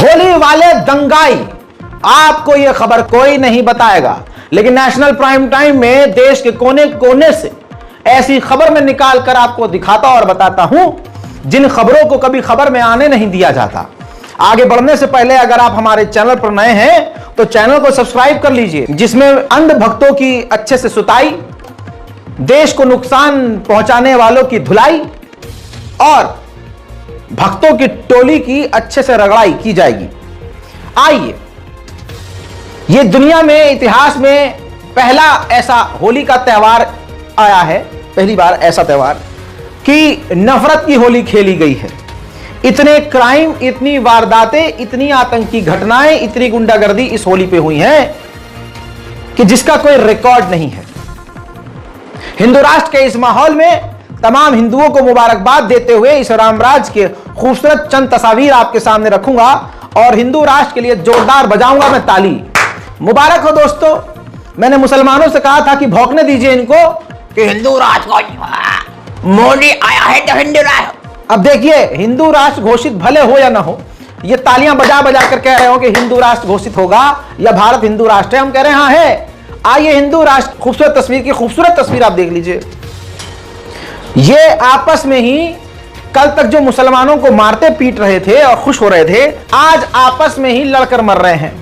होली वाले दंगाई, आपको यह खबर कोई नहीं बताएगा, लेकिन नेशनल प्राइम टाइम में देश के कोने कोने से ऐसी खबर में निकाल कर आपको दिखाता और बताता हूं जिन खबरों को कभी खबर में आने नहीं दिया जाता। आगे बढ़ने से पहले अगर आप हमारे चैनल पर नए हैं तो चैनल को सब्सक्राइब कर लीजिए, जिसमें अंध भक्तों की अच्छे से सुताई, देश को नुकसान पहुंचाने वालों की धुलाई और भक्तों की टोली की अच्छे से रगड़ाई की जाएगी। आइए, ये दुनिया में इतिहास में पहला ऐसा होली का त्योहार आया है, पहली बार ऐसा त्योहार कि नफरत की होली खेली गई है। इतने क्राइम, इतनी वारदातें, इतनी आतंकी घटनाएं, इतनी गुंडागर्दी इस होली पे हुई हैं कि जिसका कोई रिकॉर्ड नहीं है। हिंदू राष्ट्र के इस माहौल में तमाम हिंदुओं को मुबारकबाद देते हुए इस रामराज के खूबसूरत चंद तस्वीर आपके सामने रखूंगा और हिंदू राष्ट्र के लिए जोरदार बजाऊंगा मैं ताली। मुबारक हो दोस्तों। मैंने मुसलमानों से कहा था कि भौंकने दीजिए इनको कि हिंदू राष्ट्र को मोदी आया है तो हिंदू राष्ट्र। अब देखिए, हिंदू राष्ट्र घोषित भले हो या ना हो, ये तालियां बजा बजा कर कह रहे हो कि हिंदू राष्ट्र घोषित होगा या भारत हिंदू राष्ट्र है। हम कह रहे हैं हाँ है। आइए, हिंदू राष्ट्र खूबसूरत तस्वीर की खूबसूरत तस्वीर आप देख लीजिए। ये आपस में ही कल तक जो मुसलमानों को मारते पीट रहे थे और खुश हो रहे थे, आज आपस में ही लड़कर मर रहे हैं।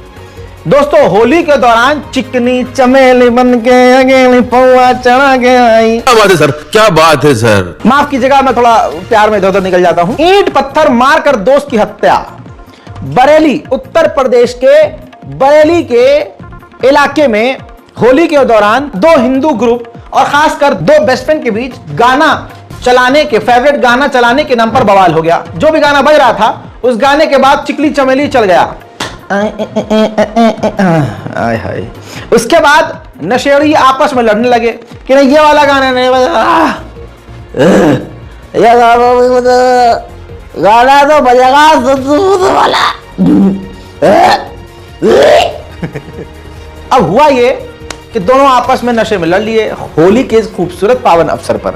दोस्तों, होली के दौरान चिकनी चमेली बन के अगेली पौआ चढ़ा के आई। क्या बात है सर, क्या बात है सर। माफ कीजिएगा, मैं थोड़ा प्यार में इधर-उधर निकल जाता हूं। ईंट पत्थर मारकर दोस्त की हत्या। बरेली, उत्तर प्रदेश के बरेली के इलाके में होली के दौरान दो हिंदू ग्रुप और खासकर दो बेस्ट फ्रेंड के बीच गाना चलाने के, फेवरेट गाना चलाने के नाम पर बवाल हो गया। जो भी गाना बज रहा था, उस गाने के बाद चिकली चमेली चल गया। आय हाय। उसके बाद नशेड़ी आपस में लड़ने लगे कि नहीं, ये वाला गाना नहीं बजा, ये गाना तो बजेगा वाला। अब हुआ ये कि दोनों आपस में नशे में लड़ लिए होली के इस खूबसूरत पावन अवसर पर।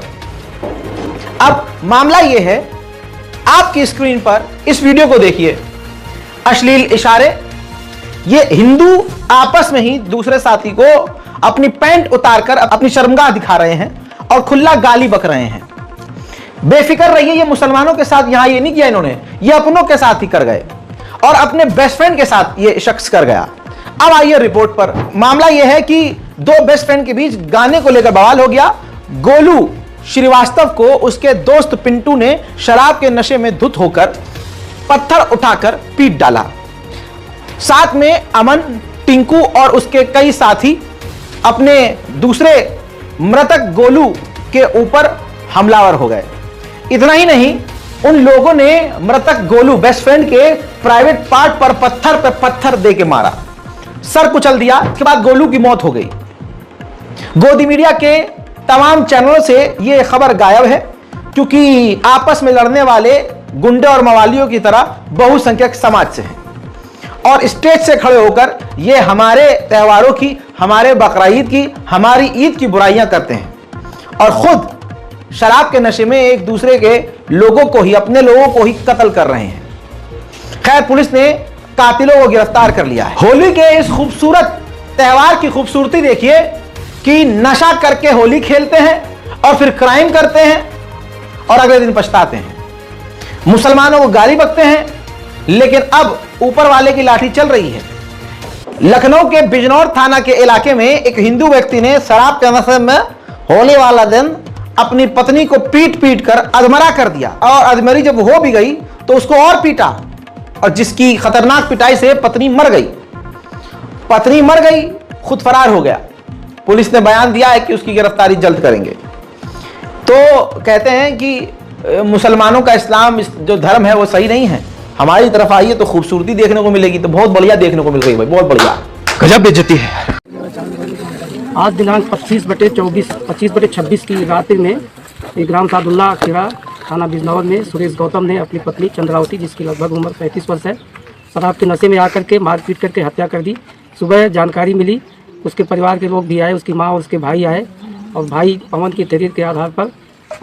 अब मामला ये है, आपकी स्क्रीन पर इस वीडियो को देखिए। अश्लील इशारे, ये हिंदू आपस में ही दूसरे साथी को अपनी पैंट उतारकर अपनी शर्मगाह दिखा रहे हैं और खुला गाली बक रहे हैं। बेफिक्र रहिए, ये मुसलमानों के साथ यहां ये नहीं किया इन्होंने, ये अपनों के साथ ही कर गए और अपने बेस्ट फ्रेंड के साथ ये शख्स कर गया। अब आइए रिपोर्ट पर। मामला यह है कि दो बेस्ट फ्रेंड के बीच गाने को लेकर बवाल हो गया। गोलू श्रीवास्तव को उसके दोस्त पिंटू ने शराब के नशे में धुत होकर पत्थर उठाकर पीट डाला। साथ में अमन, टिंकू और उसके कई साथी अपने दूसरे मृतक गोलू के ऊपर हमलावर हो गए। इतना ही नहीं, उन लोगों ने मृतक गोलू बेस्ट फ्रेंड के प्राइवेट पार्ट पर पत्थर दे के मारा, सर कुचल दिया। इसके बाद गोलू की मौत हो गई। गोदी मीडिया के तमाम चैनलों से यह खबर गायब है, क्योंकि आपस में लड़ने वाले गुंडे और मवालियों की तरह बहुसंख्यक समाज से हैं और स्टेज से खड़े होकर ये हमारे त्योहारों की, हमारे बकरीद की, हमारी ईद की बुराइयां करते हैं और खुद शराब के नशे में एक दूसरे के लोगों को ही, अपने लोगों को ही कत्ल कर रहे हैं। खैर, पुलिस ने कातिलों को गिरफ्तार कर लिया है। होली के इस खूबसूरत त्योहार की खूबसूरती देखिए कि नशा करके होली खेलते हैं और फिर क्राइम करते हैं और अगले दिन पछताते हैं। मुसलमानों को गाली बकते हैं, लेकिन अब ऊपर वाले की लाठी चल रही है। लखनऊ के बिजनौर थाना के इलाके में एक हिंदू व्यक्ति ने शराब के नशे में होली वाला दिन अपनी पत्नी को पीट पीट कर अधमरा कर दिया और अधमरी जब हो भी गई तो उसको और पीटा और जिसकी खतरनाक पिटाई से पत्नी मर गई। पत्नी मर गई, खुद फरार हो गया। पुलिस ने बयान दिया है कि उसकी गिरफ्तारी जल्द करेंगे। तो कहते हैं कि मुसलमानों का इस्लाम जो धर्म है वो सही नहीं है। हमारी तरफ आइए तो खूबसूरती देखने को मिलेगी, तो बहुत बढ़िया देखने को मिल गई भाई, बहुत बढ़िया। गजब बेइज्जती है। आज दिनांक 25/26 की रात में एक ग्राम सादुल्ला खेड़ा थाना बिजनौर में सुरेश गौतम ने अपनी पत्नी चंद्रावती, जिसकी लगभग उम्र 35 वर्ष है, शराब के नशे में आकर के मारपीट करके हत्या कर दी। सुबह जानकारी मिली, उसके परिवार के लोग भी आए, उसकी माँ और उसके भाई आए और भाई पवन की तहरीर के आधार पर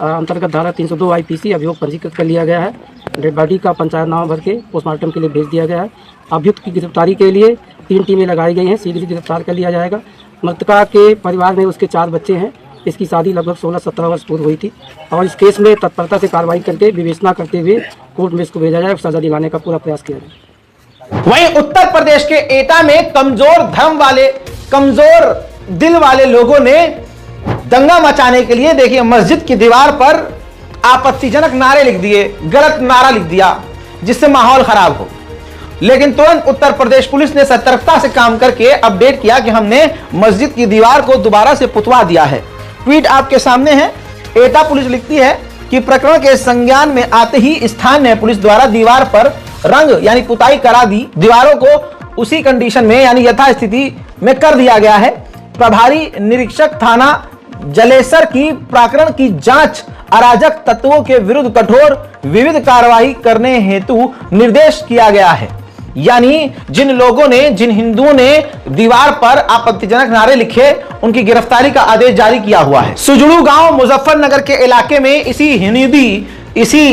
अंतर्गत धारा 302 IPC अभियोग पंजीकृत कर लिया गया है डेड बॉडी का पंचनामा भर के पोस्टमार्टम के लिए भेज दिया गया है। अभियुक्त की गिरफ्तारी के लिए 3 टीमें लगाई गई हैं, शीघ्र ही गिरफ्तार कर लिया जाएगा। मृतका के परिवार में उसके 4 बच्चे हैं। इसकी शादी लगभग 16-17 वर्ष पूर्व हुई थी और इस केस में तत्परता से कार्रवाई करके विवेचना करते हुए कोर्ट में इसको भेजा जाए, सजा दिलाने का पूरा प्रयास किया जाए। वहीं उत्तर प्रदेश के एटा में कमजोर धर्म वाले, कमजोर दिल वाले लोगों ने दंगा मचाने के लिए देखिए मस्जिद की दीवार पर आपत्तिजनक नारे लिख दिए, गलत नारा लिख दिया जिससे माहौल खराब हो। लेकिन तुरंत उत्तर प्रदेश पुलिस ने सतर्कता से काम करके अपडेट किया कि हमने मस्जिद की दीवार को दोबारा से पुतवा दिया है। ट्वीट आपके सामने है। एटा पुलिस लिखती है कि प्रकरण के संज्ञान में आते ही स्थानीय पुलिस द्वारा दीवार पर रंग यानी पुताई करा दी, दीवारों को उसी कंडीशन में यानी यथास्थिति में कर दिया गया है। प्रभारी निरीक्षक थाना जलेसर की प्रकरण की जांच अराजक तत्वों के विरुद्ध कठोर विविध कार्रवाई करने हेतु निर्देश किया गया है। यानी जिन लोगों ने, जिन हिंदुओं ने दीवार पर आपत्तिजनक नारे लिखे, उनकी गिरफ्तारी का आदेश जारी किया हुआ है। सुजड़ू गांव मुजफ्फरनगर के इलाके में इसी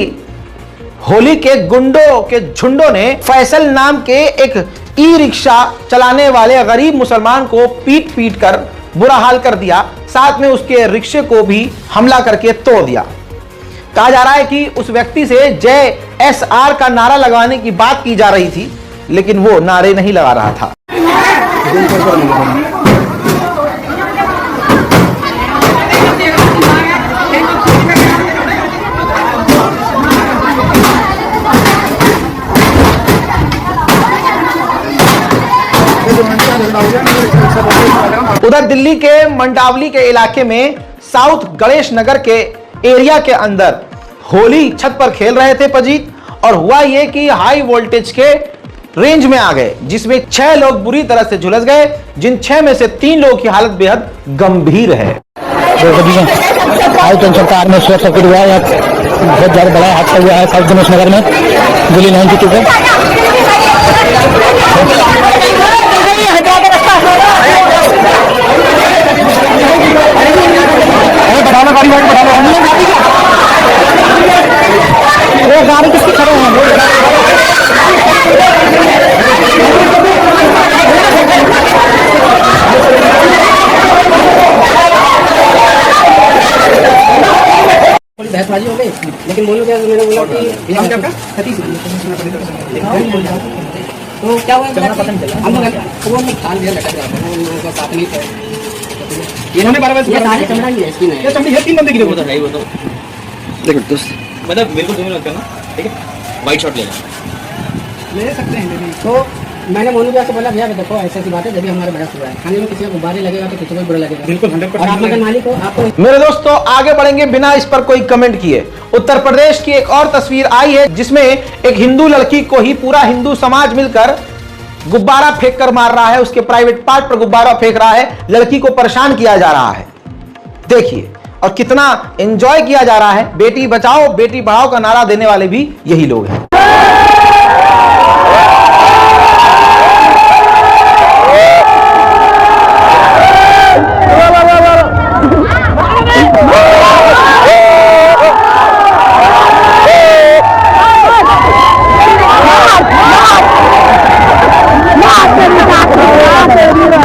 होली के गुंडों के झुंडों ने फैसल नाम के एक ई रिक्शा चलाने वाले गरीब मुसलमान को पीट पीट कर बुरा हाल कर दिया, साथ में उसके रिक्शे को भी हमला करके तोड़ दिया। कहा जा रहा है कि उस व्यक्ति से जय SR का नारा लगवाने की बात की जा रही थी, लेकिन वो नारे नहीं लगा रहा था। उधर दिल्ली के मंडावली के इलाके में साउथ गणेश नगर के एरिया के अंदर होली छत पर खेल रहे थे पजीत, और हुआ यह कि हाई वोल्टेज के रेंज में आ गए, जिसमें 6 लोग बुरी तरह से झुलस गए, जिन 6 में से 3 लोगों की हालत बेहद गंभीर है। हाई टेंशन तार में शॉर्ट सर्किट हुआ है, बहुत ज्यादा बड़ा हादसा हुआ है साउथ गणेश नगर में दिल्ली 92 पे। गाड़ी किसकी खड़े हैं? बहसबाजी हो गई, लेकिन बोलो क्या, मैंने बोला कि तो क्या हुआ, हम लोग वो खाल भी लटक रहा था, उन लोगों का साथ नहीं था। इन्होंने 12 बजे सारे चमड़ा ही है, इसकी नहीं ये चमड़ी है, 3 बंदे की वो तो है, वो तो देखो दोस्त, मतलब मेरे को 2 मिनट करना, ठीक है, वाइट शॉट ले सकते हैं। तो मैंने मोनू भैया से बोला, भैया देखो ऐसी बात है, जब भी हमारे बहस हुआ है, खाने में किसी को गुब्बारे लगेगा तो किसी को बुरा लगेगा, बिल्कुल 100%। और आप मगर मालिक हो, आपको। मेरे दोस्तों आगे बढ़ेंगे बिना इस पर कोई कमेंट किए। उत्तर प्रदेश की एक और तस्वीर आई है जिसमें एक हिंदू लड़की को ही पूरा हिंदू समाज मिलकर गुब्बारा फेंक कर मार रहा है, उसके प्राइवेट पार्ट पर गुब्बारा फेंक रहा है, लड़की को परेशान किया जा रहा है। देखिए और कितना एंजॉय किया जा रहा है। बेटी बचाओ बेटी पढ़ाओ का नारा देने वाले भी यही लोग हैं।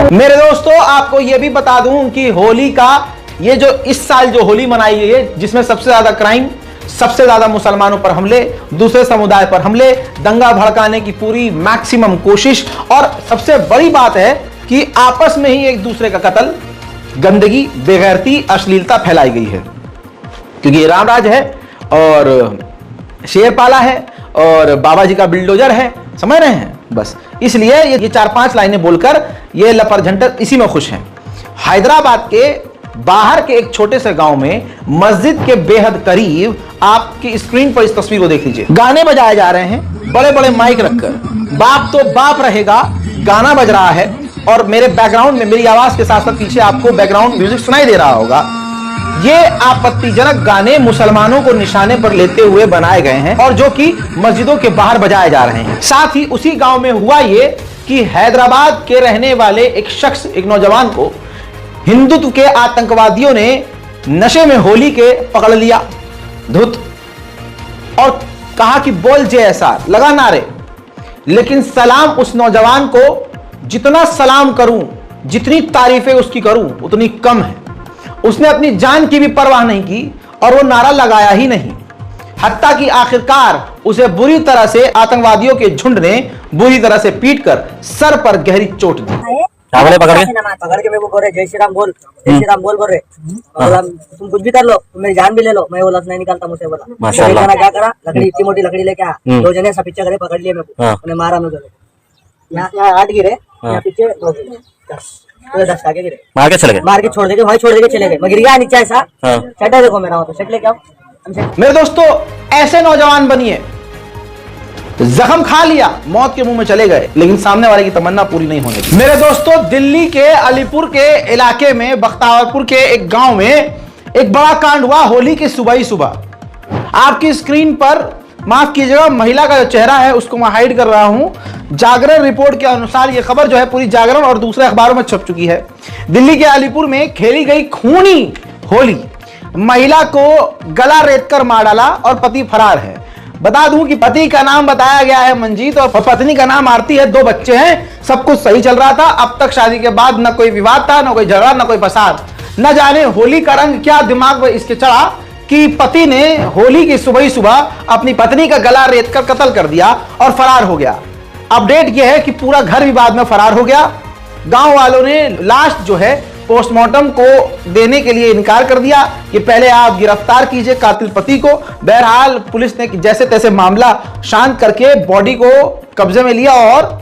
मेरे दोस्तों आपको यह भी बता दूं कि होली का ये जो इस साल जो होली मनाई गई है, जिसमें सबसे ज्यादा क्राइम, सबसे ज्यादा मुसलमानों पर हमले, दूसरे समुदाय पर हमले, दंगा भड़काने की पूरी मैक्सिमम कोशिश, और सबसे बड़ी बात है कि आपस में ही एक दूसरे का कत्ल, गंदगी, बेगैरती, अश्लीलता फैलाई गई है। क्योंकि ये रामराज है और शेर पाला है और बाबा जी का बिल्डोजर है, समझ रहे हैं। बस इसलिए ये 4-5 लाइनें बोलकर ये लपरझंटर इसी में खुश हैं। हैदराबाद के बाहर के एक छोटे से गांव में मस्जिद के बेहद करीब आपकी स्क्रीन पर इस तस्वीर को देख लीजिए। गाने बजाए जा रहे हैं बड़े बड़े माइक रखकर। बाप तो बाप रहेगा, गाना बज रहा है और मेरे बैकग्राउंड में, मेरी आवाज के साथ साथ पीछे आपको बैकग्राउंड म्यूजिक सुनाई दे रहा होगा। ये आपत्तिजनक गाने मुसलमानों को निशाने पर लेते हुए बनाए गए हैं और जो कि मस्जिदों के बाहर बजाए जा रहे हैं। साथ ही उसी गांव में हुआ ये कि हैदराबाद के रहने वाले एक शख्स, एक नौजवान को हिंदुत्व के आतंकवादियों ने नशे में होली के पकड़ लिया, धुत, और कहा कि बोल जेएसआर, लगा नारे। लेकिन सलाम उस नौजवान को जितना सलाम करूं, जितनी तारीफें उसकी करूं उतनी कम है। उसने अपनी जान की भी परवाह नहीं की और वो नारा लगाया ही नहीं, हत्ता कि आखिरकार उसे बुरी तरह से आतंकवादियों के झुंड ने बुरी तरह से पीटकर सर पर गहरी चोट दी। पकड़ के मेरे को बोल रहे जय श्री राम बोल, जय श्री राम बोल रहे। बोला तुम कुछ भी कर लो, तुम मेरी जान भी ले लो। मैं बोला नहीं निकालता मुझे। बोला माशाल्लाह। क्या करा, लकड़ी, इतनी मोटी लकड़ी लेके आया। 2 जने सब पीछे करे, पकड़ लिए मेरे को, उन्हें मारा। मैं यहाँ 8 गिरे, यहाँ पीछे 2 गिरे, 10 आगे गिरे। मार के चले गए, मार के छोड़ देके भाई, छोड़ देके चले गए। मैं गिर गया नीचे ऐसा। शटर देखो मेरा, तो शट लेके आओ। मेरे दोस्तों, ऐसे नौजवान बनिए। जख्म खा लिया, मौत के मुंह में चले गए, लेकिन सामने वाले की तमन्ना पूरी नहीं होने दी। मेरे दोस्तों, दिल्ली के अलीपुर के इलाके में बख्तावरपुर के एक गांव में एक बड़ा कांड हुआ होली की सुबह ही सुबह। आपकी स्क्रीन पर, माफ कीजिएगा, महिला का जो चेहरा है उसको मैं हाइड कर रहा हूं। जागरण रिपोर्ट के अनुसार यह खबर जो है पूरी जागरण और दूसरे अखबारों में छप चुकी है। दिल्ली के अलीपुर में खेली गई खूनी होली, महिला को गला रेतकर मार डाला और पति फरार है। बता दूं कि पति का नाम बताया गया है मंजीत और पत्नी का नाम आरती है। 2 बच्चे हैं, सब कुछ सही चल रहा था। अब तक शादी के बाद न कोई विवाद था, न कोई झगड़ा, न कोई फसाद। न जाने होली का रंग क्या दिमाग में इसके चढ़ा कि पति ने होली की सुबह ही सुबह अपनी पत्नी का गला रेतकर कत्ल कर दिया और फरार हो गया। अपडेट यह है कि पूरा घर विवाद में फरार हो गया। गांव वालों ने लाश जो है पोस्टमार्टम को देने के लिए इनकार कर दिया कि पहले आप गिरफ्तार कीजिए कातिल पति को। बहरहाल पुलिस ने जैसे तैसे मामला शांत करके बॉडी को कब्जे में लिया और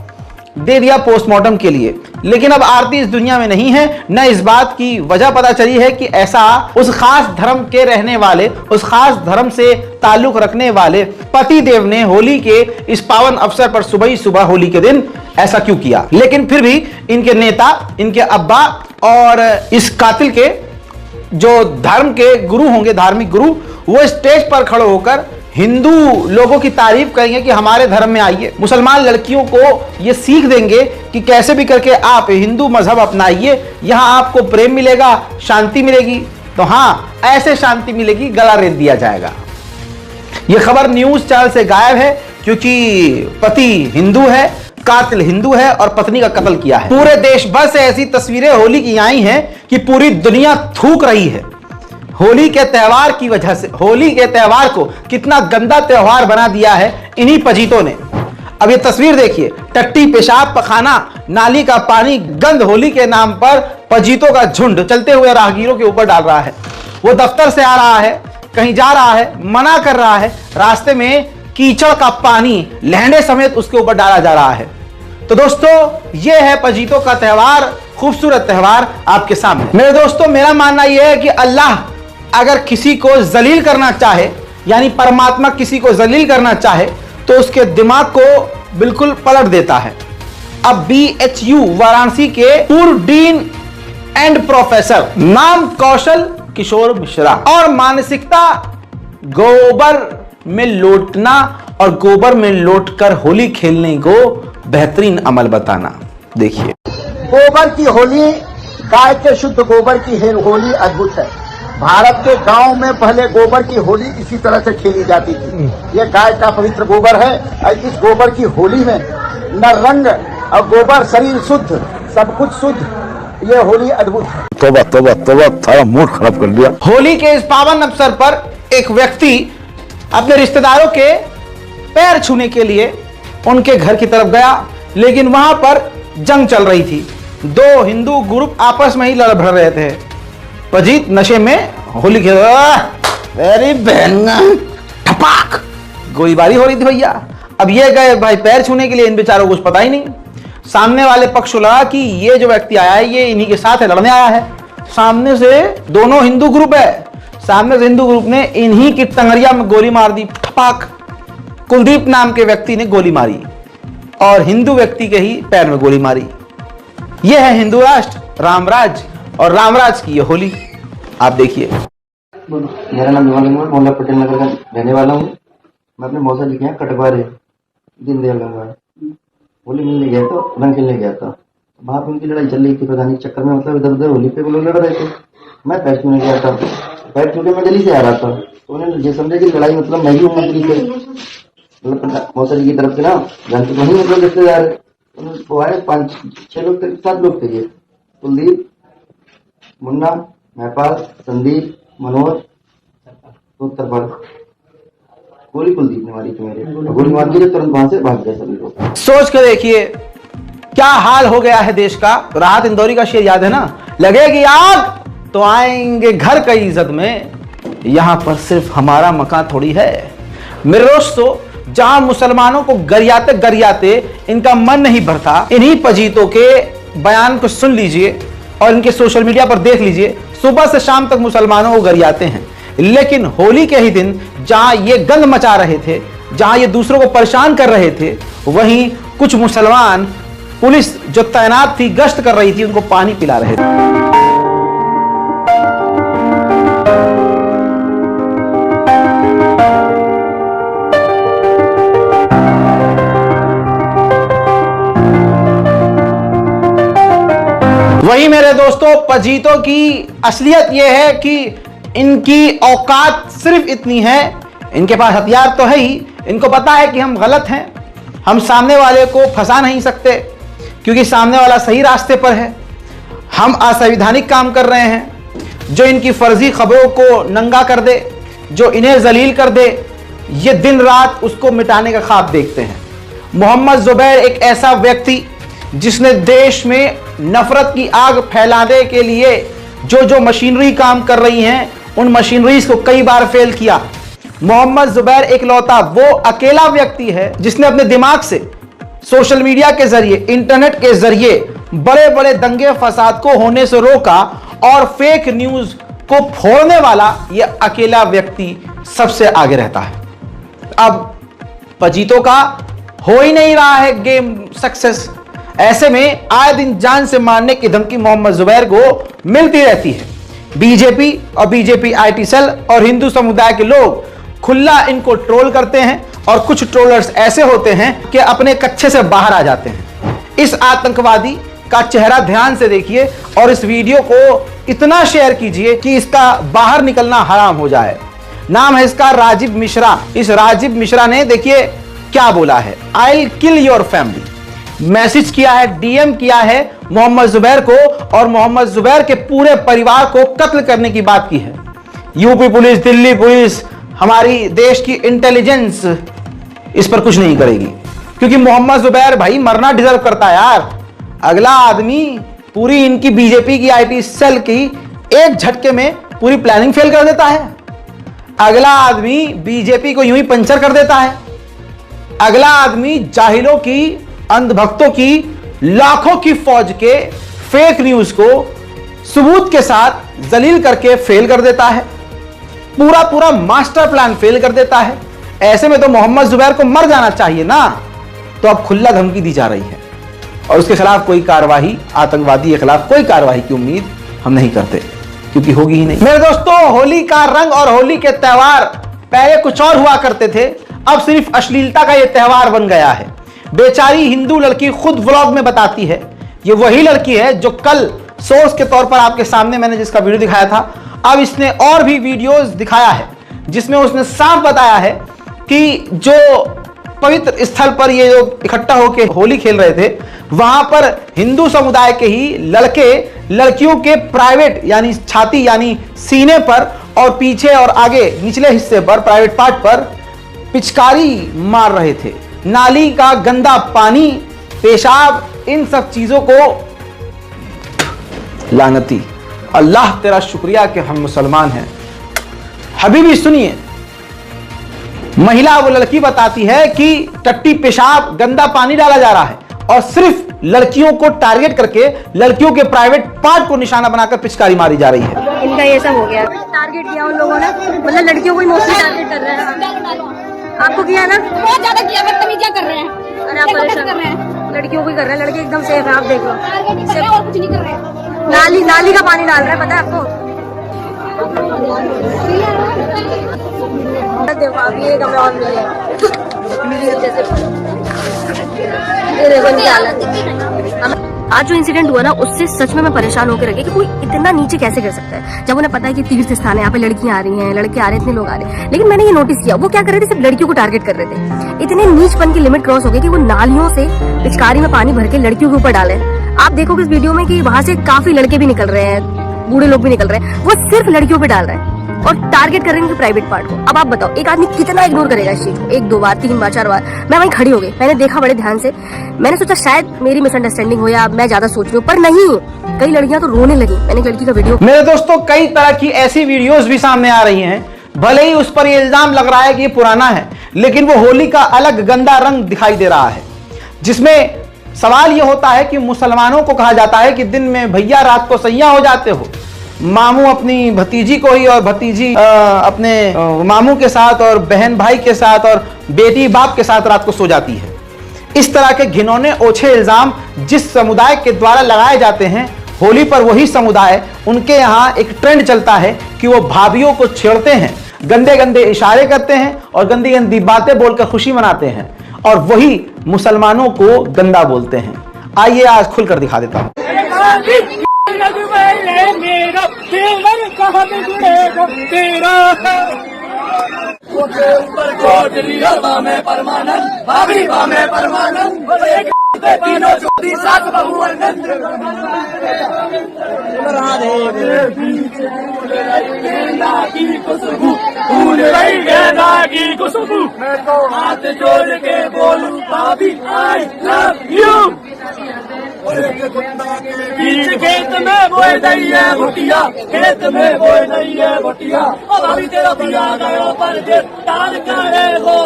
दे दिया पोस्टमार्टम के लिए। लेकिन अब आरती इस दुनिया में नहीं है, न इस बात की वजह पता चली है कि ऐसा उस खास धर्म के रहने वाले, उस खास धर्म से ताल्लुक रखने वाले पति देव ने होली के इस पावन अवसर पर सुबह ही सुबह होली के दिन ऐसा क्यों किया। लेकिन फिर भी इनके नेता, इनके अब्बा और इस कातिल के जो धर्म के गुरु होंगे, धार्मिक गुरु, वो स्टेज पर खड़े होकर हिंदू लोगों की तारीफ करेंगे कि हमारे धर्म में आइए। मुसलमान लड़कियों को ये सीख देंगे कि कैसे भी करके आप हिंदू मजहब अपनाइए, यहां आपको प्रेम मिलेगा, शांति मिलेगी। तो हां, ऐसे शांति मिलेगी, गला रेत दिया जाएगा। यह खबर न्यूज चैनल से गायब है क्योंकि पति हिंदू है, कातिल हिंदू है और पत्नी का कत्ल किया है। पूरे देश भर से ऐसी तस्वीरें होली की आई हैं कि पूरी दुनिया थूक रही है होली के त्योहार की वजह से। होली के त्योहार को कितना गंदा त्योहार बना दिया है इन्हीं पजीतों ने। अब ये तस्वीर देखिए, टट्टी, पेशाब, पखाना, नाली का पानी, गंद होली के नाम पर पजीतों का झुंड चलते हुए राहगीरों के ऊपर डाल रहा है। वो दफ्तर से आ रहा है, कहीं जा रहा है, मना कर रहा है, रास्ते में कीचड़ का पानी लहंडे समेत उसके ऊपर डाला जा रहा है। तो दोस्तों, ये है पजीतों का त्योहार, खूबसूरत त्योहार आपके सामने। मेरे दोस्तों, मेरा मानना यह है कि अल्लाह अगर किसी को जलील करना चाहे, यानी परमात्मा किसी को जलील करना चाहे, तो उसके दिमाग को बिल्कुल पलट देता है। अब BHU वाराणसी के पूर्व डीन एंड प्रोफेसर, नाम कौशल किशोर मिश्रा, और मानसिकता गोबर में लौटना और गोबर में लौटकर होली खेलने को बेहतरीन अमल बताना। देखिए, गोबर की होली, गाय के शुद्ध गोबर की होली अद्भुत है। भारत के गांव में पहले गोबर की होली इसी तरह से खेली जाती थी। ये गाय का पवित्र गोबर है और इस गोबर की होली में न रंग और गोबर, शरीर शुद्ध, सब कुछ शुद्ध। ये होली अद्भुत है। तौबा तौबा तौबा, सारा मूड खराब कर दिया। होली के इस पावन अवसर पर एक व्यक्ति अपने रिश्तेदारों के पैर छूने के लिए उनके घर की तरफ गया, लेकिन वहां पर जंग चल रही थी। 2 हिंदू ग्रुप आपस में ही लड़ भड़ रहे थे। पजीत नशे में होली खेल, मेरी बहन, ठपाक, गोलीबारी हो रही थी भैया। अब ये गए भाई पैर छूने के लिए, इन बेचारों को कुछ पता ही नहीं। सामने वाले पक्ष को लगा कि ये जो व्यक्ति आया है ये इन्हीं के साथ है, लड़ने आया है। सामने से दोनों हिंदू ग्रुप है, सामने से हिंदू ग्रुप ने इन्हीं की टंगरिया में गोली मार दी, ठपाक। कुलदीप नाम के व्यक्ति ने गोली मारी और हिंदू व्यक्ति के ही पैर में गोली मारी। यह है हिंदू राष्ट्र, रामराज, और रामराज की ये होली आप देखिए। मेरा नाम विमल कुमार, मोहल्ला पटेल नगर का रहने वाला हूँ। मैं अपने मौसा जी के यहाँ कटवारे दीनदयाल गंगवार होली मिलने गया था, रंग खेलने गया था। वहाँ पे उनकी लड़ाई चल रही थी, प्रधानी चक्कर में, मतलब इधर उधर होली पे वो लोग लड़ रहे थे। मैं पैर छूने गया था, पैर छू के मैं गली से आ रहा था, तो उन्होंने ये समझा कि लड़ाई मतलब मैं ही हूँ मंत्री से। मतलब मौसा जी की तरफ से ना जानते वही मतलब रिश्तेदार वो आए 5-6 लोग थे, 7 लोग थे। ये कुलदीप, मुन्ना, महपाल, संदीप, मनोज, उत्तरपाल। गोली कुलदीप ने मारी थी मेरे, गोली मार के तुरंत वहां से भाग गए सभी लोग। सोच के देखिए क्या हाल हो गया है देश का। राहत इंदौरी का शेर याद है ना, लगेगी आग तो आएंगे घर की इज्जत में, यहां पर सिर्फ हमारा मकान थोड़ी है। मेरे दोस्तों, जहां मुसलमानों को गरियाते गरियाते इनका मन नहीं भरता, इन्हीं पजीतों के बयान को सुन लीजिए और इनके सोशल मीडिया पर देख लीजिए। सुबह से शाम तक मुसलमानों को गरियाते हैं, लेकिन होली के ही दिन जहां ये गंद मचा रहे थे, जहां ये दूसरों को परेशान कर रहे थे, वहीं कुछ मुसलमान पुलिस जो तैनात थी, गश्त कर रही थी, उनको पानी पिला रहे थे। वही मेरे दोस्तों, पजीतों की असलियत यह है कि इनकी औकात सिर्फ इतनी है, इनके पास हथियार तो है ही, इनको पता है कि हम गलत हैं, हम सामने वाले को फंसा नहीं सकते क्योंकि सामने वाला सही रास्ते पर है। हम असंवैधानिक काम कर रहे हैं। जो इनकी फर्जी खबरों को नंगा कर दे, जो इन्हें जलील कर दे, ये दिन रात उसको मिटाने का ख्वाब देखते हैं। मोहम्मद जुबैर एक ऐसा व्यक्ति जिसने देश में नफरत की आग फैलाने के लिए जो मशीनरी काम कर रही हैं, उन मशीनरीज को कई बार फेल किया। मोहम्मद जुबैर एक लौता वो अकेला व्यक्ति है जिसने अपने दिमाग से सोशल मीडिया के जरिए, इंटरनेट के जरिए बड़े बड़े दंगे फसाद को होने से रोका, और फेक न्यूज को फोड़ने वाला यह अकेला व्यक्ति सबसे आगे रहता है। अब पजीतों का हो ही नहीं रहा है गेम सक्सेस। ऐसे में आए दिन जान से मारने की धमकी मोहम्मद जुबैर को मिलती रहती है। बीजेपी और बीजेपी आईटी सेल और हिंदू समुदाय के लोग खुला इनको ट्रोल करते हैं, और कुछ ट्रोलर्स ऐसे होते हैं कि अपने कच्चे से बाहर आ जाते हैं। इस आतंकवादी का चेहरा ध्यान से देखिए और इस वीडियो को इतना शेयर कीजिए कि इसका बाहर निकलना हराम हो जाए। नाम है इसका राजीव मिश्रा। इस राजीव मिश्रा ने देखिए क्या बोला है, I will kill your family. Message किया है, डीएम किया है मोहम्मद जुबैर को, और मोहम्मद जुबैर के पूरे परिवार को कत्ल करने की बात की है। यूपी पुलिस, दिल्ली पुलिस, हमारी देश की इंटेलिजेंस इस पर कुछ नहीं करेगी, क्योंकि मोहम्मद जुबैर भाई मरना डिजर्व करता है यार। अगला आदमी पूरी इनकी बीजेपी की आईटी सेल की एक झटके में पूरी प्लानिंग फेल कर देता है। अगला आदमी बीजेपी को यूं ही पंचर कर देता है। अगला आदमी जाहिलों की, अंधभक्तों की, लाखों की फौज के फेक न्यूज को सबूत के साथ जलील करके फेल कर देता है। पूरा मास्टर प्लान फेल कर देता है। ऐसे में तो मोहम्मद जुबैर को मर जाना चाहिए ना। तो अब खुला धमकी दी जा रही है और उसके खिलाफ कोई कार्रवाई, आतंकवादी के खिलाफ कोई कार्रवाई की उम्मीद हम नहीं करते, क्योंकि होगी ही नहीं। मेरे दोस्तों, होली का रंग और होली के त्योहार पहले कुछ और हुआ करते थे, अब सिर्फ अश्लीलता का यह त्योहार बन गया है। बेचारी हिंदू लड़की खुद व्लॉग में बताती है, ये वही लड़की है जो कल सोर्स के तौर पर आपके सामने मैंने जिसका वीडियो दिखाया था। अब इसने और भी वीडियोस दिखाया है जिसमें उसने साफ बताया है कि जो पवित्र स्थल पर ये जो इकट्ठा होकर होली खेल रहे थे, वहां पर हिंदू समुदाय के ही लड़के लड़कियों के प्राइवेट यानी छाती यानी सीने पर और पीछे और आगे निचले हिस्से पर, प्राइवेट पार्ट पर पिचकारी मार रहे थे। नाली का गंदा पानी, पेशाब, इन सब चीजों को लानती। अल्लाह तेरा शुक्रिया कि हम मुसलमान हैं। हबीबी सुनिए, महिला वो लड़की बताती है कि टट्टी, पेशाब, गंदा पानी डाला जा रहा है और सिर्फ लड़कियों को टारगेट करके लड़कियों के प्राइवेट पार्ट को निशाना बनाकर पिचकारी मारी जा रही है। इनका ये सब हो गया, टारगेट किया उन लोगों ने, मतलब लड़कियों को ही मोस्टली टारगेट कर रहे हैं। आपको किया ना, बहुत ज्यादा किया, बदतमीजियां कर रहे हैं। अरे आप परेशान कर रहे हैं, लड़कियों को ही कर रहे हैं। लड़के एकदम सेफ है, आप देख लो। और कुछ नहीं कर रहे हैं। नाली का पानी डाल रहा है, पता है आपको। देखो आप, ये कमरा और मिले ये देखो इनकी हालत। आज जो इंसिडेंट हुआ ना, उससे सच में मैं परेशान होकर रही कि कोई इतना नीचे कैसे कर सकता है। जब उन्हें पता है कि तीर्थ स्थान है, यहाँ पे लड़कियां आ रही हैं, लड़के आ रहे हैं, इतने लोग आ रहे हैं, लेकिन मैंने ये नोटिस किया वो क्या कर रहे थे, सिर्फ लड़कियों को टारगेट कर रहे थे। इतने नीचपन की लिमिट क्रॉस हो गई कि वो नालियों से पिचकारी में पानी भर के लड़कियों के ऊपर डाले। आप देखोगे इस वीडियो में कि वहां से काफी लड़के भी निकल रहे हैं, बूढ़े लोग भी निकल रहे हैं, वो सिर्फ लड़कियों पे डाल रहे हैं और टारगेट कर रहे हैं प्राइवेट पार्ट को। अब आप बताओ एक आदमी कितना इग्नोर करेगा इस चीज को। 1 2 बार 3 बार 4 बार मैं वहीं खड़ी हो गई, मैंने देखा बड़े ध्यान से। मैंने सोचा शायद मेरी मिसअंडरस्टैंडिंग हो या मैं ज्यादा सोच रही हूँ, पर नहीं, कई लड़कियां तो रोने लगी। मैंने एक लड़की का वीडियो, मेरे दोस्तों कई तरह की ऐसी वीडियोस भी सामने आ रही हैं, भले ही उस पर ये इल्जाम लग रहा है कि ये पुराना है, लेकिन वो होली का अलग गंदा रंग दिखाई दे रहा है, जिसमें सवाल ये होता है कि मुसलमानों को कहा जाता है कि दिन में भैया रात को सैया हो जाते हो, मामू अपनी भतीजी को ही और भतीजी अपने मामू के साथ और बहन भाई के साथ और बेटी बाप के साथ रात को सो जाती है। इस तरह के घिनौने ओछे इल्जाम जिस समुदाय के द्वारा लगाए जाते हैं होली पर, वही समुदाय उनके यहाँ एक ट्रेंड चलता है कि वो भाभियों को छेड़ते हैं, गंदे गंदे इशारे करते हैं और गंदी गंदी बातें बोलकर खुशी मनाते हैं, और वही मुसलमानों को गंदा बोलते हैं। आइए आज खुलकर दिखा देता हूं। मैं तो हाथ जोड़ के बोलूं भाभी आई लव यू। खेत में बोए नहीं है भुटिया, खेत में बोए नहीं है भुटिया, भाभी तेरा पिया गयो पर तार करे हो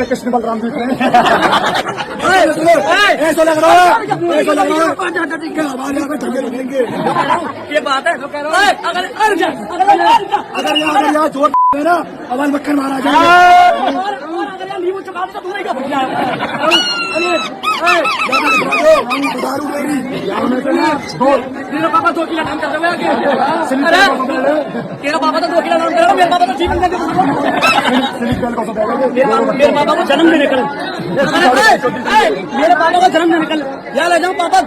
कृष्ण बलराम जी ऐसा लग रहा है, ये बात है। अगर यहाँ जोर ना अवन मक्खन मारा जाए, तेरा पापा 2 किलो नाम कर रहे हो, तेरा पापा तो 2 किलो नाम कर रहा है, मेरे पापा तो जीवन में मेरे पापा को जन्म में निकल, मेरे पापा को जन्म में निकल, यहाँ ले जाओ पापा।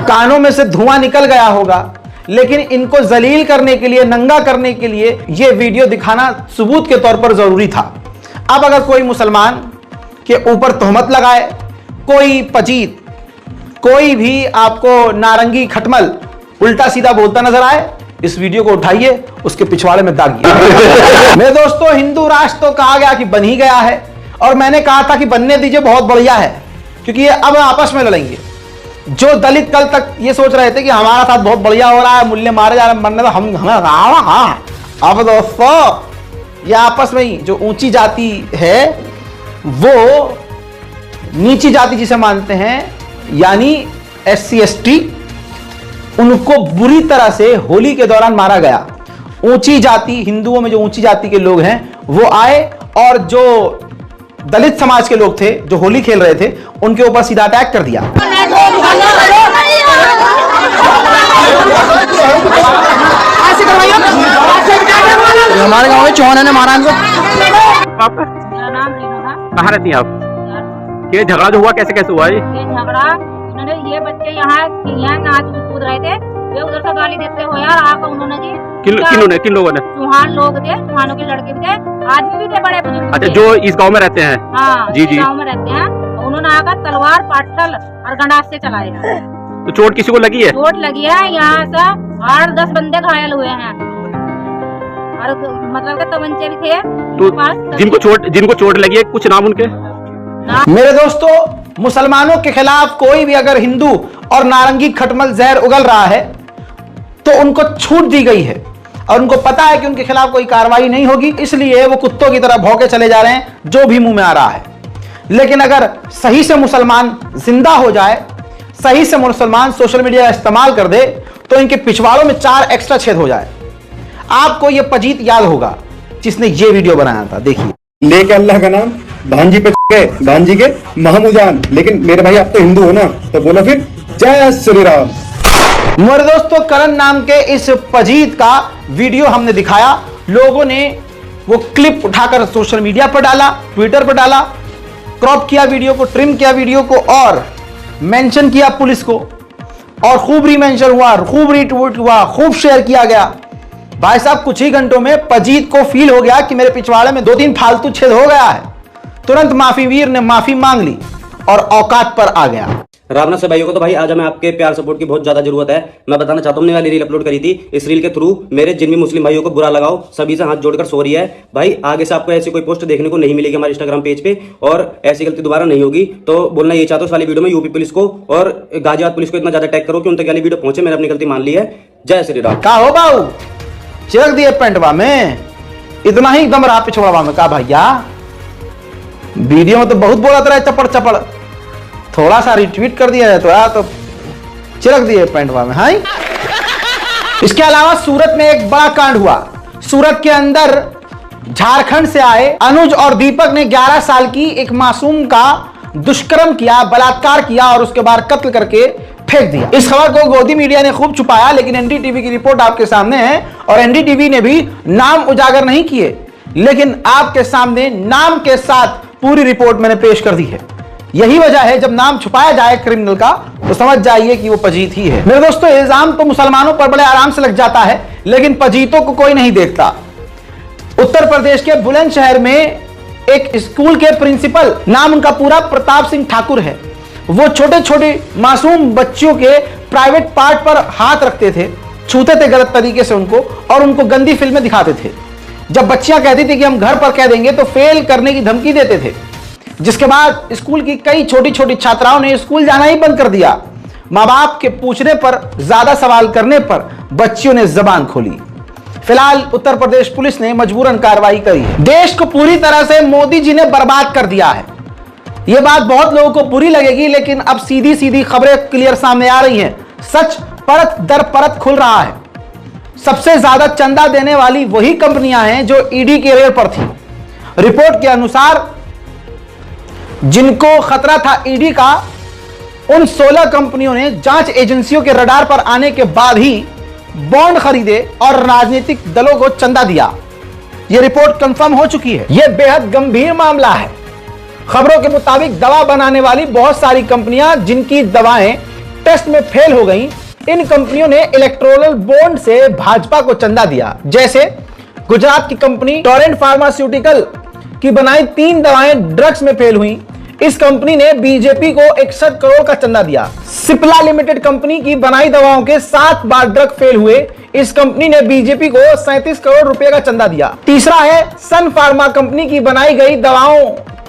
कानों में से धुआं निकल गया होगा, लेकिन इनको जलील करने के लिए, नंगा करने के लिए यह वीडियो दिखाना सबूत के तौर पर जरूरी था। अब अगर कोई मुसलमान के ऊपर तोहमत लगाए, कोई पजीत, कोई भी आपको नारंगी खटमल उल्टा सीधा बोलता नजर आए, इस वीडियो को उठाइए, उसके पिछवाड़े में दागिए। मेरे दोस्तों हिंदू राष्ट्र तो कहा गया कि बन ही गया है, और मैंने कहा था कि बनने दीजिए, बहुत बढ़िया है, क्योंकि ये अब आपस में लड़ेंगे। जो दलित कल तक ये सोच रहे थे कि हमारा साथ बहुत बढ़िया हो रहा है, मूल्य मारे जा रहे हैं, मरने तो हम हाँ, अब दोस्तों ये आपस में ही जो ऊंची जाति है वो नीची जाति जिसे मानते हैं, यानी SC ST, उनको बुरी तरह से होली के दौरान मारा गया। ऊंची जाति, हिंदुओं में जो ऊंची जाति के लोग हैं वो आए और जो दलित समाज के लोग थे जो होली खेल रहे थे उनके ऊपर सीधा अटैक कर दिया। हमारे गांव में चौहान ने मारा इनको। मेरा नाम रेणुका। कहाँ रहती हैं आप? ये झगड़ा जो हुआ कैसे हुआ? ये झगड़ा उन्होंने, ये बच्चे यहाँ नाच कूद रहे थे, वे उधर से गाली देते हो यार, आकर उन्होंने जी किन लोगों ने? चौहान लोग थे, चौहानों के लड़के भी थे, आदमी भी थे, बड़े बुजुर्ग। अच्छा, जो इस गांव में रहते हैं? हाँ जी, गांव में रहते हैं। उन्होंने आकर तलवार, पाटल और गंडास से चलाए हैं। तो चोट किसी को लगी है? चोट लगी है, यहाँ से 8-10 बंदे घायल हुए हैं, और मतलब तमंचे भी थे। तो जिनको चोट लगी है कुछ नाम उनके? मेरे दोस्तों मुसलमानों के खिलाफ कोई भी अगर हिंदू और नारंगी खटमल जहर उगल रहा है तो उनको छूट दी गई है, और उनको पता है कि उनके खिलाफ कोई कार्रवाई नहीं होगी, इसलिए वो कुत्तों की तरह भौंके चले जा रहे हैं जो भी मुंह में आ रहा है। लेकिन अगर सही से मुसलमान जिंदा हो जाए, सही से मुसलमान सोशल मीडिया का इस्तेमाल कर दे, तो इनके पिछवाड़ों में 4 एक्स्ट्रा छेद हो जाए। आपको यह पजीत याद होगा जिसने ये वीडियो बनाया था। देखिए, लेके अल्लाह का नाम भांजी पे गए, भांजी के महमूजान, लेकिन मेरे भाई आप तो हिंदू हो ना, तो बोलो फिर जय श्री राम। मेरे दोस्तों, करण नाम के इस पजीत का वीडियो हमने दिखाया, लोगों ने वो क्लिप उठाकर सोशल मीडिया पर डाला, ट्विटर पर डाला, क्रॉप किया वीडियो को, ट्रिम किया वीडियो को और मेंशन किया पुलिस को, और खूब रीमेंशन हुआ, खूब रीट्वीट हुआ, खूब शेयर किया गया। भाई साहब, कुछ ही घंटों में पजीत को फील हो गया कि मेरे पिछवाड़े में 2-3 फालतू छेद हो गया है। तुरंत माफी वीर ने माफी मांग ली और औकात पर आ गया। रामनाथ से भाइयों को तो भाई आज हमें आपके प्यार सपोर्ट की बहुत ज्यादा जरूरत है। मैं बताना चाहता हूँ, हमने वाली रील अपलोड करी थी, इस रील के थ्रू मेरे जिन भी मुस्लिम भाइयों को बुरा लगाओ, सभी से हाथ जोड़कर सॉरी है भाई। आगे से आपको ऐसी कोई पोस्ट देखने को नहीं मिलेगी हमारे इंस्टाग्राम पेज पे, और ऐसी गलती दोबारा नहीं होगी। तो बोलना ये चाहता हूँ, इस वाली वीडियो में यूपी पुलिस को और गाजियाबाद पुलिस को इतना ज्यादा टैग करो कि उन तक वाली वीडियो पहुंचे। मैंने अपनी गलती मान ली है। जय श्री राम। का हो बाबू, चिरक दिए पेंटवा में, इतना ही दम रहा पिछवाड़वा में का भैया? वीडियो में तो बहुत बोला था चपड़ चपड़, थोड़ा सा रिट्वीट कर दिया है तो यार तो चिरक दिए पेंटवा में। हाँ, इसके अलावा सूरत में एक बड़ा कांड हुआ। सूरत के अंदर झारखंड से आए अनुज और दीपक ने 11 साल की एक मासूम का दुष्कर्म किया, बलात्कार किया और उसके बाद कत्ल करके फेंक दिया। इस खबर को गोदी मीडिया ने खूब छुपाया, लेकिन एनडीटीवी की रिपोर्ट आपके सामने है और एनडीटीवी ने भी नाम उजागर नहीं किए, लेकिन आपके सामने नाम के साथ पूरी रिपोर्ट मैंने पेश कर दी है। यही वजह है, जब नाम छुपाया जाए क्रिमिनल का तो समझ जाइए कि वो पजीत ही है। मेरे दोस्तों, इल्जाम तो मुसलमानों पर बड़े आराम से लग जाता है, लेकिन पजीतों को कोई नहीं देखता। उत्तर प्रदेश के बुलंदशहर में एक स्कूल के प्रिंसिपल, नाम उनका पूरा प्रताप सिंह ठाकुर है, वो छोटे छोटे मासूम बच्चों के प्राइवेट पार्ट पर हाथ रखते थे, छूते थे गलत तरीके से उनको और उनको गंदी फिल्में दिखाते थे। जब बच्चियां कहती थी कि हम घर पर कह देंगे तो फेल करने की धमकी देते थे, जिसके बाद स्कूल की कई छोटी छोटी छात्राओं ने स्कूल जाना ही बंद कर दिया। मां बाप के पूछने पर, ज्यादा सवाल करने पर बच्चियों ने जबान खोली। फिलहाल उत्तर प्रदेश पुलिस ने मजबूरन कार्रवाई करी है। देश को पूरी तरह से मोदी जी ने बर्बाद कर दिया है। यह बात बहुत लोगों को बुरी लगेगी, लेकिन अब सीधी सीधी खबरें क्लियर सामने आ रही हैं। सच परत दर परत खुल रहा है। सबसे ज्यादा चंदा देने वाली वही कंपनियां हैं जो ईडी के रेड पर थी। रिपोर्ट के अनुसार जिनको खतरा था ईडी का, उन 16 कंपनियों ने जांच एजेंसियों के रडार पर आने के बाद ही बॉन्ड खरीदे और राजनीतिक दलों को चंदा दिया। यह रिपोर्ट कंफर्म हो चुकी है। यह बेहद गंभीर मामला है। खबरों के मुताबिक दवा बनाने वाली बहुत सारी कंपनियां जिनकी दवाएं टेस्ट में फेल हो गईं, इन कंपनियों ने इलेक्टोरल बॉन्ड से भाजपा को चंदा दिया। जैसे गुजरात की कंपनी टोरेंट फार्मास्यूटिकल की बनाई 3 दवाएं ड्रग्स में फेल हुई, इस कंपनी ने बीजेपी को 61 करोड़ का चंदा दिया। सिप्ला लिमिटेड कंपनी की बनाई दवाओं के 7 बार ड्रग फेल हुए, इस कंपनी ने बीजेपी को 37 करोड़ रुपए का चंदा दिया। तीसरा है सन फार्मा कंपनी की बनाई गई दवाओं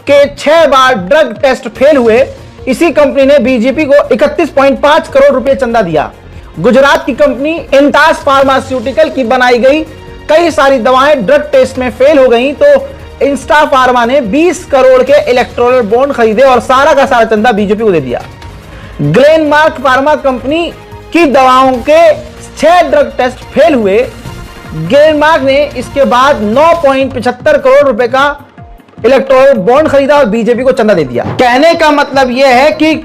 के 6 बार ड्रग टेस्ट फेल हुए, इसी कंपनी ने बीजेपी को 31.5 करोड़ रुपए चंदा दिया। गुजरात की कंपनी इंटास फार्मास्यूटिकल की बनाई गई कई सारी दवाएं ड्रग टेस्ट में फेल हो गई, तो इंस्टा फार्मा ने 20 करोड़ के इलेक्टोरल बॉन्ड खरीदे और सारा का सारा चंदा बीजेपी को दे दिया। ग्लेनमार्क फार्मा कंपनी की दवाओं के 6 ड्रग टेस्ट फेल हुए, ग्लेनमार्क ने इसके बाद 9.75 करोड़ रुपए का इलेक्टोरल बॉन्ड खरीदा और बीजेपी को चंदा दे दिया। कहने का मतलब यह है कि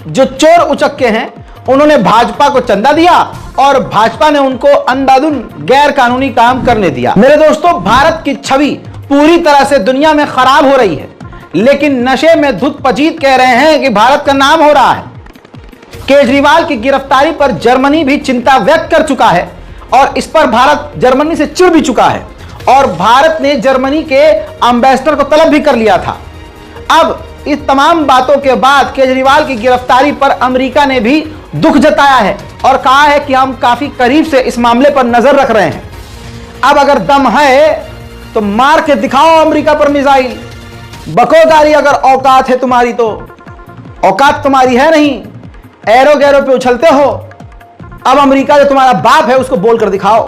जो चोर उचक्के हैं उन्होंने भाजपा को चंदा दिया और भाजपा ने उनको अंधाधुंध गैर कानूनी काम करने दिया। मेरे दोस्तों, भारत की छवि पूरी तरह से दुनिया में खराब हो रही है, लेकिन नशे में धुत पजीत कह रहे हैं कि भारत का नाम हो रहा है। केजरीवाल की गिरफ्तारी पर जर्मनी भी चिंता व्यक्त कर चुका है और इस पर भारत जर्मनी से चिढ़ भी चुका है और भारत ने जर्मनी के एम्बेसडर को तलब भी कर लिया था। अब इस तमाम बातों के बाद केजरीवाल की गिरफ्तारी पर अमेरिका ने भी दुख जताया है और कहा है कि हम काफी करीब से इस मामले पर नजर रख रहे हैं। अब अगर दम है तो मार के दिखाओ अमेरिका पर मिसाइल। बकोदारी अगर औकात है तुम्हारी, तो औकात तुम्हारी है नहीं, एरो गैरो पे उछलते हो। अब अमेरिका जो तुम्हारा बाप है उसको बोलकर दिखाओ।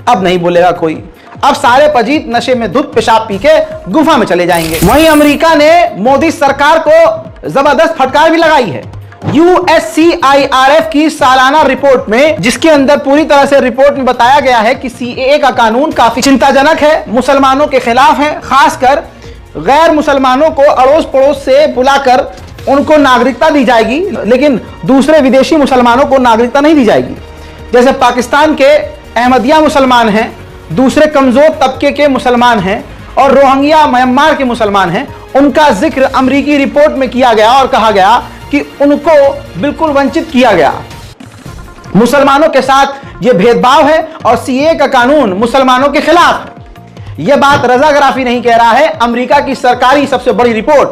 अब नहीं बोलेगा कोई। अब सारे पजीत नशे में धुत पेशाब पी के गुफा में चले जाएंगे। वहीं अमेरिका ने मोदी सरकार को जबरदस्त फटकार भी लगाई है। USCIRF की सालाना रिपोर्ट में, जिसके अंदर पूरी तरह से रिपोर्ट में बताया गया है कि CAA का कानून काफी चिंताजनक है, मुसलमानों के खिलाफ है, खासकर गैर मुसलमानों को अड़ोस पड़ोस से बुलाकर उनको नागरिकता दी जाएगी, लेकिन दूसरे विदेशी मुसलमानों को नागरिकता नहीं दी जाएगी। जैसे पाकिस्तान के अहमदिया मुसलमान हैं, दूसरे कमजोर तबके के मुसलमान हैं और रोहिंग्या म्यांमार के मुसलमान हैं, उनका जिक्र अमेरिकी रिपोर्ट में किया गया और कहा गया कि उनको बिल्कुल वंचित किया गया। मुसलमानों के साथ यह भेदभाव है और CAA का कानून मुसलमानों के खिलाफ है। यह बात रजा गराफी नहीं कह रहा है, अमेरिका की सरकारी सबसे बड़ी रिपोर्ट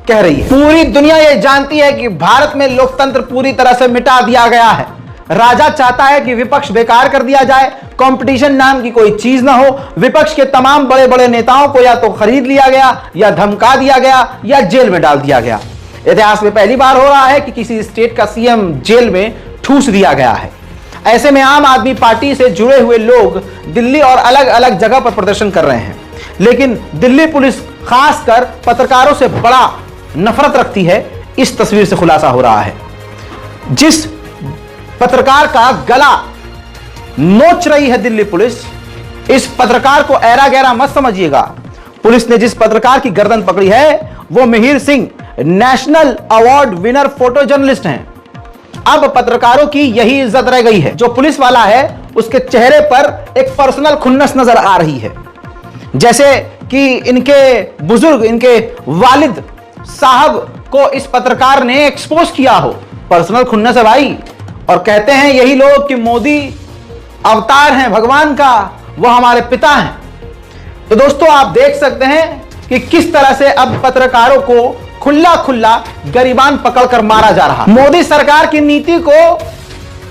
कह रही है। पूरी दुनिया यह जानती है कि भारत में लोकतंत्र पूरी तरह से मिटा दिया गया है। राजा चाहता है कि विपक्ष बेकार कर दिया जाए, कंपटीशन नाम की कोई चीज ना हो। विपक्ष के तमाम बड़े बड़े नेताओं को या तो खरीद लिया गया, या धमका दिया गया, या जेल में डाल दिया गया। इतिहास में पहली बार हो रहा है कि किसी स्टेट का CM जेल में ठूस दिया गया है। ऐसे में आम आदमी पार्टी से जुड़े हुए लोग दिल्ली और अलग अलग जगह पर प्रदर्शन कर रहे हैं, लेकिन दिल्ली पुलिस खासकर पत्रकारों से बड़ा नफरत रखती है। इस तस्वीर से खुलासा हो रहा है, जिस पत्रकार का गला नोच रही है दिल्ली पुलिस, इस पत्रकार को ऐरा गैरा मत समझिएगा। पुलिस ने जिस पत्रकार की गर्दन पकड़ी है वो Mihir Singh, national award winner photo journalist हैं। अब पत्रकारों की यही इज्जत रह गई है। जो पुलिस वाला है उसके चेहरे पर एक पर्सनल खुन्नस नजर आ रही है, जैसे कि इनके बुजुर्ग, इनके वालिद साहब को इस पत्रकार ने एक्सपोज किया हो। पर्सनल खुन्नस है भाई। और कहते हैं यही लोग कि मोदी अवतार हैं भगवान का, वो हमारे पिता हैं। तो दोस्तों आप देख सकते हैं कि किस तरह से अब पत्रकारों को खुला खुला गरीबान पकड़कर मारा जा रहा। मोदी सरकार की नीति को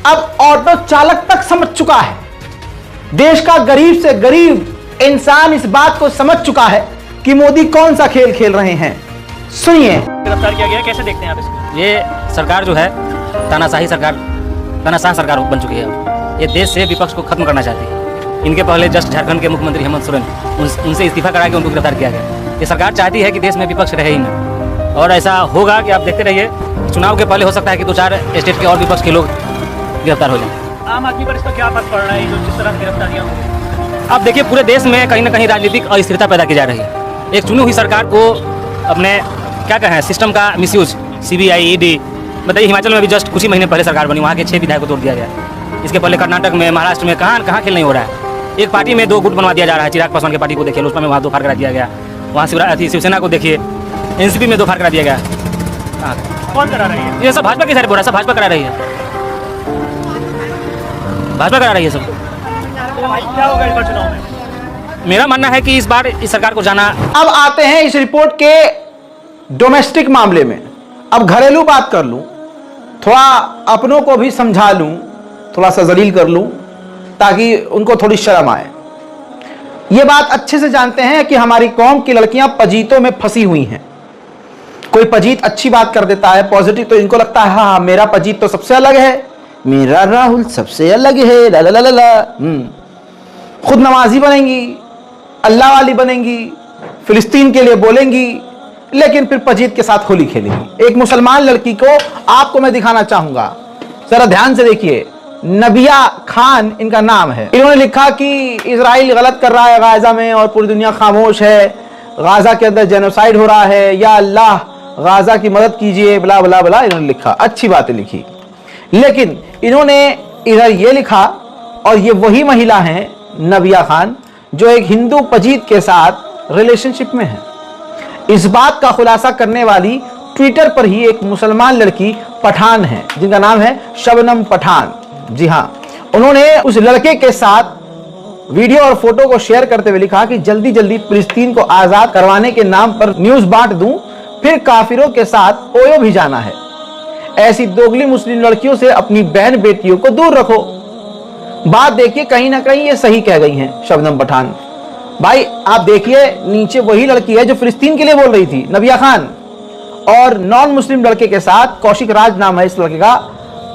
अब ऑटो चालक तक समझ चुका है। देश का गरीब से गरीब इंसान इस बात को समझ चुका है कि मोदी कौन सा खेल खेल रहे हैं। सुनिए। गिरफ्तार किया गया, कैसे देखते हैं आप इसको? ये सरकार जो है तानाशाह सरकार बन चुकी है। ये देश से विपक्ष को खत्म करना चाहती है। इनके पहले जस्ट झारखंड के मुख्यमंत्री हेमंत सोरेन, उनसे इस्तीफा करा के उनको गिरफ्तार किया गया। ये सरकार चाहती है कि देश में विपक्ष रहे ही नहीं, और ऐसा होगा कि आप देखते रहिए, चुनाव के पहले हो सकता है कि 2-4 स्टेट के और विपक्ष के लोग गिरफ्तार हो जाएं। आम आदमी पर इसका क्या असर पड़ रहा है जो जिस तरह गिरफ्तारियां होंगी? आप देखिए पूरे देश में कहीं ना कहीं राजनीतिक अस्थिरता पैदा की जा रही है। एक चुनी हुई सरकार को अपने क्या कहें सिस्टम का मिसयूज, CBI, ED, बताइए हिमाचल में भी जस्ट कुछ ही महीने पहले सरकार बनी, वहाँ के 6 विधायक को तोड़ दिया गया। इसके पहले कर्नाटक में, महाराष्ट्र में कहाँ खेल नहीं हो रहा है। एक पार्टी में 2 गुट बनवा दिया जा रहा है। चिराग पासवान की पार्टी को देखिए, लोजपा में वहाँ 2 फाड़ करा दिया गया। वहाँ शिवसेना को देखिए, NCP में 2 फाड़ करा दिया गया। कौन करा रही है ये सब? भाजपा की सारी बोल रहा है, सब भाजपा करा रही है, भाजपा करा रही है सब। क्या होगा इस बार चुनाव में? मेरा मानना है कि इस बार इस सरकार को जाना। अब आते हैं इस रिपोर्ट के डोमेस्टिक मामले में। अब घरेलू बात कर लूं, थोड़ा अपनों को भी समझा लूं, थोड़ा सा जलील कर लूं ताकि उनको थोड़ी शर्म आए। ये बात अच्छे से जानते हैं कि हमारी कौम की लड़कियां पजीतों में फंसी हुई हैं। कोई पजीत अच्छी बात कर देता है पॉजिटिव, तो इनको लगता है हाँ मेरा पजीत तो सबसे अलग है, मेरा राहुल सबसे अलग है, ला ला ला ला ला। खुद नमाजी बनेंगी, अल्लाह वाली बनेंगी, फिलिस्तीन के लिए बोलेंगी, लेकिन फिर पजीत के साथ होली खेलेंगी। एक मुसलमान लड़की को आपको मैं दिखाना चाहूंगा, जरा ध्यान से देखिए। नबिया खान इनका नाम है। इन्होंने लिखा कि इजराइल गलत कर रहा है गाजा में और पूरी दुनिया खामोश है, गाजा के अंदर जेनोसाइड हो रहा है, या अल्लाह गाजा की मदद कीजिए, बला बला बला। इन्होंने लिखा, अच्छी बातें लिखी, लेकिन इन्होंने इधर ये लिखा, और ये वही महिला है नबिया खान जो एक हिंदू पजीत के साथ रिलेशनशिप में है। इस बात का खुलासा करने वाली ट्विटर पर ही एक मुसलमान लड़की पठान है, जिनका नाम है शबनम पठान। जी हाँ, उन्होंने उस लड़के के साथ वीडियो और फोटो को शेयर करते हुए लिखा कि जल्दी जल्दी फिलिस्तीन को आजाद करवाने के नाम पर न्यूज बांट दूं, फिर काफिरों के साथ ओयो भी जाना है। ऐसी दोगली मुस्लिम लड़कियों से अपनी बहन बेटियों को दूर रखो। बात देखिए, कहीं ना कहीं ये सही कह गई हैं शबनम पठान। भाई आप देखिए, नीचे वही लड़की है जो फिलिस्तीन के लिए बोल रही थी, नबिया खान, और नॉन मुस्लिम लड़के के साथ, कौशिक राज नाम है इस लड़के का,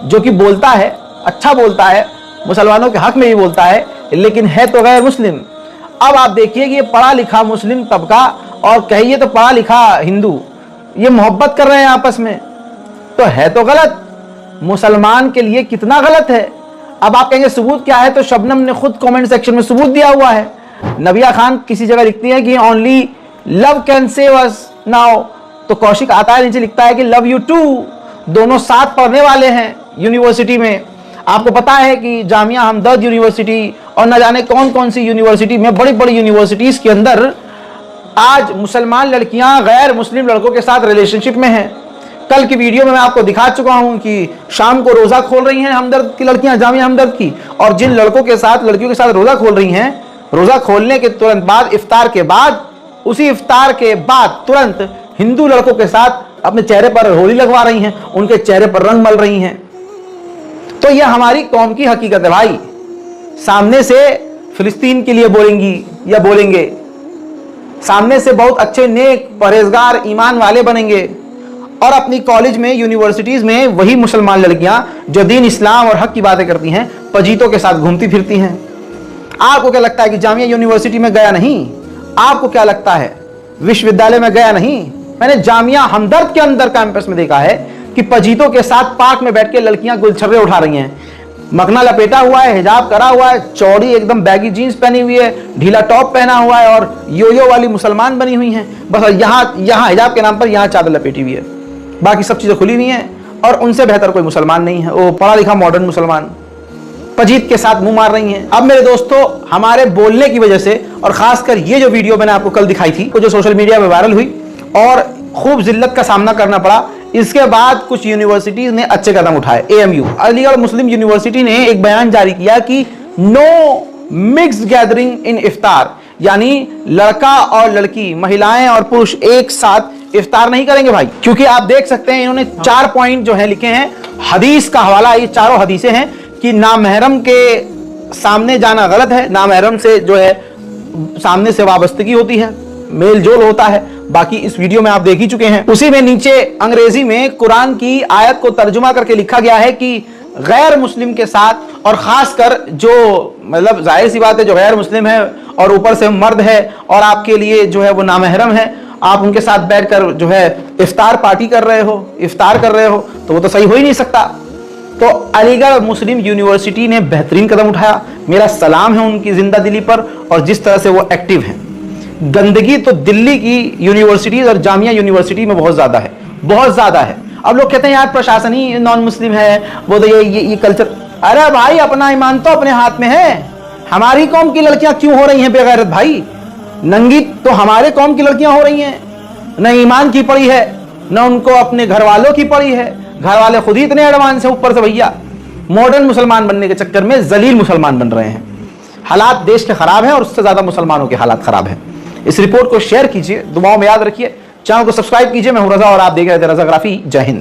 जो कि बोलता है, अच्छा बोलता है, मुसलमानों के हक में भी बोलता है, लेकिन है तो गैर मुस्लिम। अब आप देखिए कि ये पढ़ा लिखा मुस्लिम तबका और कहिए तो पढ़ा लिखा हिंदू, ये मोहब्बत कर रहे हैं आपस में। तो है तो गलत, मुसलमान के लिए कितना गलत है। अब आप कहेंगे सबूत क्या है, तो शबनम ने खुद कमेंट सेक्शन में सबूत दिया हुआ है। नबिया खान किसी जगह लिखती है कि only love can save us now, तो कौशिक आता है नीचे लिखता है कि लव यू टू। दोनों साथ पढ़ने वाले हैं यूनिवर्सिटी में। आपको पता है कि जामिया हमदर्द यूनिवर्सिटी और न जाने कौन कौन सी यूनिवर्सिटी में, बड़ी बड़ी यूनिवर्सिटीज के अंदर आज मुसलमान लड़कियां गैर मुस्लिम लड़कों के साथ रिलेशनशिप में हैं। कल की वीडियो में मैं आपको दिखा चुका हूं कि शाम को रोजा खोल रही हैं हमदर्द की लड़कियां, जामिया हमदर्द की, और जिन लड़कों के साथ लड़कियों के साथ रोजा खोल रही हैं, रोजा खोलने के तुरंत बाद इफ्तार के बाद, उसी इफ्तार के बाद तुरंत हिंदू लड़कों के साथ अपने चेहरे पर होली लगवा रही हैं, उनके चेहरे पर रंग मल रही हैं। तो यह हमारी कौम की हकीकत है भाई। सामने से फिलिस्तीन के लिए बोलेंगी या बोलेंगे, सामने से बहुत अच्छे नेक परहेजगार ईमान वाले बनेंगे, और अपनी कॉलेज में यूनिवर्सिटीज में वही मुसलमान लड़कियां जो दीन इस्लाम और हक की बातें करती हैं पजीतों के साथ घूमती फिरती हैं। आपको क्या लगता है कि जामिया यूनिवर्सिटी में गया नहीं? आपको क्या लगता है विश्वविद्यालय में गया नहीं? मैंने जामिया हमदर्द के अंदर कैंपस में देखा है कि पजीतों के साथ पार्क में बैठ के लड़कियां गुलछर्रे उठा रही हैं, मखना लपेटा हुआ है, हिजाब करा हुआ है, चौड़ी एकदम बैगी जीन्स पहनी हुई है, ढीला टॉप पहना हुआ है, और योयो वाली मुसलमान बनी हुई हैं। बस यहाँ हिजाब के नाम पर यहाँ चादर लपेटी हुई है, बाकी सब चीजें खुली हुई हैं, और उनसे बेहतर कोई मुसलमान नहीं है, वो पढ़ा लिखा मॉडर्न मुसलमान पजीत के साथ मुंह मार रही हैं। अब मेरे दोस्तों, हमारे बोलने की वजह से, और खासकर ये जो वीडियो मैंने आपको कल दिखाई थी, वो जो सोशल मीडिया में वायरल हुई और खूब जिल्लत का सामना करना पड़ा, इसके बाद कुछ यूनिवर्सिटीज ने अच्छे कदम उठाए। AMU अलीगढ़ मुस्लिम यूनिवर्सिटी ने एक बयान जारी किया कि नो मिक्स्ड गैदरिंग इन इफ्तार, यानी लड़का और लड़की, महिलाएं और पुरुष एक साथ इफ्तार नहीं करेंगे भाई। क्योंकि आप देख सकते हैं इन्होंने 4 पॉइंट जो है लिखे हैं, हदीस का हवाला, ये चारों हदीसें हैं कि नामहरम के सामने जाना गलत है, नामहरम से जो है सामने से वाबस्तगी होती है, मेल जोल होता है। बाकी इस वीडियो में आप देख ही चुके हैं। उसी में नीचे अंग्रेजी में कुरान की आयत को तर्जुमा करके लिखा गया है कि गैर मुस्लिम के साथ, और खासकर जो मतलब जाहिर सी बात है जो गैर मुस्लिम है और ऊपर से मर्द है और आपके लिए जो है वो नामहरम है, आप उनके साथ बैठकर जो है इफ्तार पार्टी कर रहे हो, इफ्तार कर रहे हो, तो वो तो सही हो ही नहीं सकता। तो अलीगढ़ मुस्लिम यूनिवर्सिटी ने बेहतरीन कदम उठाया, मेरा सलाम है उनकी जिंदा दिली पर, और जिस तरह से वो एक्टिव हैं। गंदगी तो दिल्ली की यूनिवर्सिटीज और जामिया यूनिवर्सिटी में बहुत ज्यादा है, बहुत ज्यादा है। अब लोग कहते हैं यार प्रशासन ही नॉन मुस्लिम है, वो तो ये कल्चर। अरे भाई, अपना ईमान तो अपने हाथ में है। हमारी कौम की लड़कियां क्यों हो रही हैं बेगैरत भाई? नंगी तो हमारे कौम की लड़कियां हो रही हैं, न ईमान की पड़ी है, न उनको अपने घर वालों की पड़ी है। घर वाले खुद ही इतने एडवांस है, ऊपर से भैया मॉडर्न मुसलमान बनने के चक्कर में जलील मुसलमान बन रहे हैं। हालात देश के खराब हैं और उससे ज्यादा मुसलमानों के हालात खराब हैं। इस रिपोर्ट को शेयर कीजिए, दुआओं में याद रखिए, चैनल को सब्सक्राइब कीजिए। मैं हूं रजा और आप देख रहे थे रजाग्राफी। जय हिंद।